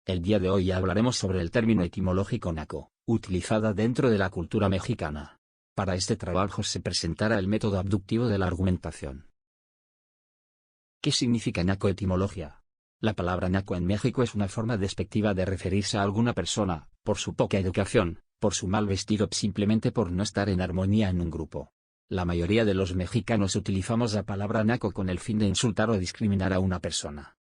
El día de hoy hablaremos sobre el término etimológico naco, utilizada dentro de la cultura mexicana. Para este trabajo se presentará el método abductivo de la argumentación. ¿Qué significa naco etimología? La palabra naco en México es una forma despectiva de referirse a alguna persona, por su poca educación, por su mal vestido o simplemente por no estar en armonía en un grupo. La mayoría de los mexicanos utilizamos la palabra naco con el fin de insultar o discriminar a una persona.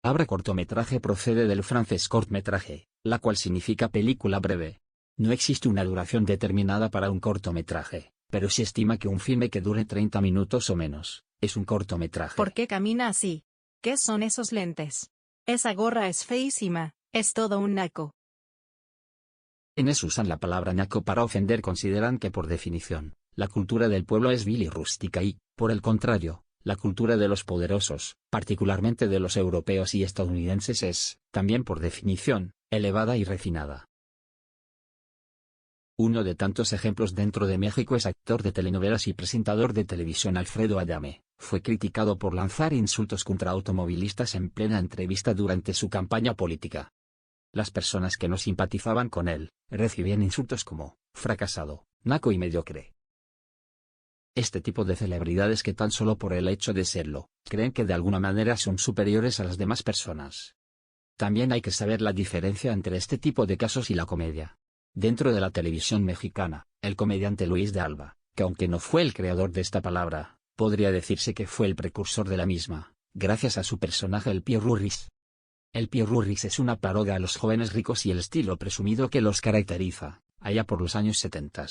La palabra cortometraje procede del francés court-métrage, la cual significa película breve. No existe una duración determinada para un cortometraje, pero se estima que un filme que dure 30 minutos o menos es un cortometraje. ¿Por qué camina así? ¿Qué son esos lentes? Esa gorra es feísima, es todo un naco. Quienes usan la palabra naco para ofender consideran que por definición, la cultura del pueblo es vil y rústica y, por el contrario, la cultura de los poderosos, particularmente de los europeos y estadounidenses es, también por definición, elevada y refinada. Uno de tantos ejemplos dentro de México es actor de telenovelas y presentador de televisión Alfredo Adame. Fue criticado por lanzar insultos contra automovilistas en plena entrevista durante su campaña política. Las personas que no simpatizaban con él, recibían insultos como, fracasado, naco y mediocre. Este tipo de celebridades que tan solo por el hecho de serlo, creen que de alguna manera son superiores a las demás personas. También hay que saber la diferencia entre este tipo de casos y la comedia. Dentro de la televisión mexicana, el comediante Luis de Alba, que aunque no fue el creador de esta palabra, podría decirse que fue el precursor de la misma, gracias a su personaje el Pierrurris. El Pierrurris es una parodia a los jóvenes ricos y el estilo presumido que los caracteriza, allá por los años 70.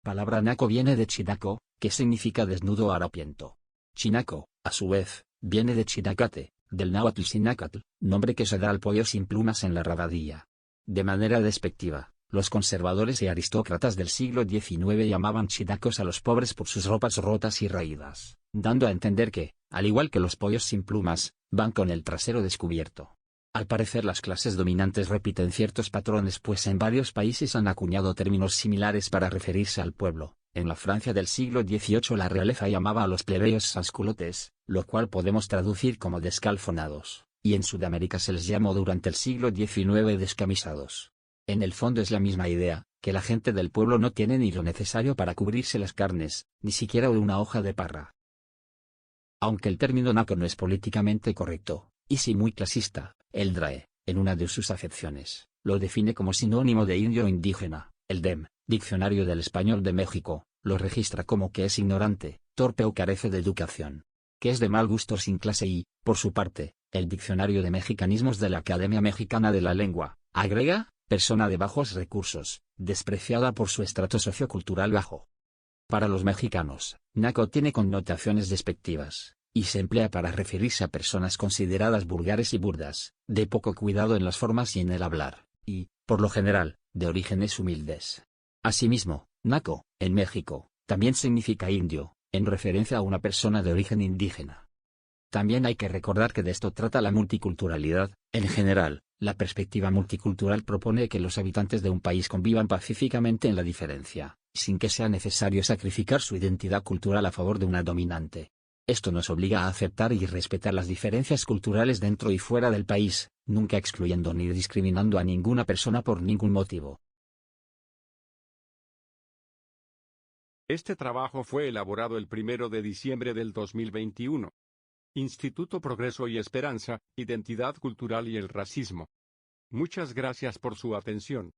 Palabra naco viene de chinaco, que significa desnudo o harapiento. Chinaco, a su vez, viene de chinacate, del náhuatl sinacatl, nombre que se da al pollo sin plumas en la rabadilla. De manera despectiva, los conservadores y aristócratas del siglo XIX llamaban chinacos a los pobres por sus ropas rotas y raídas, dando a entender que, al igual que los pollos sin plumas, van con el trasero descubierto. Al parecer las clases dominantes repiten ciertos patrones pues en varios países han acuñado términos similares para referirse al pueblo. En la Francia del siglo XVIII la realeza llamaba a los plebeyos sansculotes, lo cual podemos traducir como descalzonados, y en Sudamérica se les llamó durante el siglo XIX descamisados. En el fondo es la misma idea, que la gente del pueblo no tiene ni lo necesario para cubrirse las carnes, ni siquiera una hoja de parra. Aunque el término naco no es políticamente correcto, y sí muy clasista, el DRAE, en una de sus acepciones, lo define como sinónimo de indio o indígena. El DEM, Diccionario del Español de México, lo registra como que es ignorante, torpe o carece de educación, que es de mal gusto sin clase y, por su parte, el Diccionario de Mexicanismos de la Academia Mexicana de la Lengua, agrega, persona de bajos recursos, despreciada por su estrato sociocultural bajo. Para los mexicanos, naco tiene connotaciones despectivas, y se emplea para referirse a personas consideradas vulgares y burdas, de poco cuidado en las formas y en el hablar, y, por lo general, de orígenes humildes. Asimismo, naco, en México, también significa indio, en referencia a una persona de origen indígena. También hay que recordar que de esto trata la multiculturalidad. En general, la perspectiva multicultural propone que los habitantes de un país convivan pacíficamente en la diferencia, sin que sea necesario sacrificar su identidad cultural a favor de una dominante. Esto nos obliga a aceptar y respetar las diferencias culturales dentro y fuera del país, nunca excluyendo ni discriminando a ninguna persona por ningún motivo. Este trabajo fue elaborado el 1 de diciembre del 2021. Instituto Progreso y Esperanza, Identidad Cultural y el Racismo. Muchas gracias por su atención.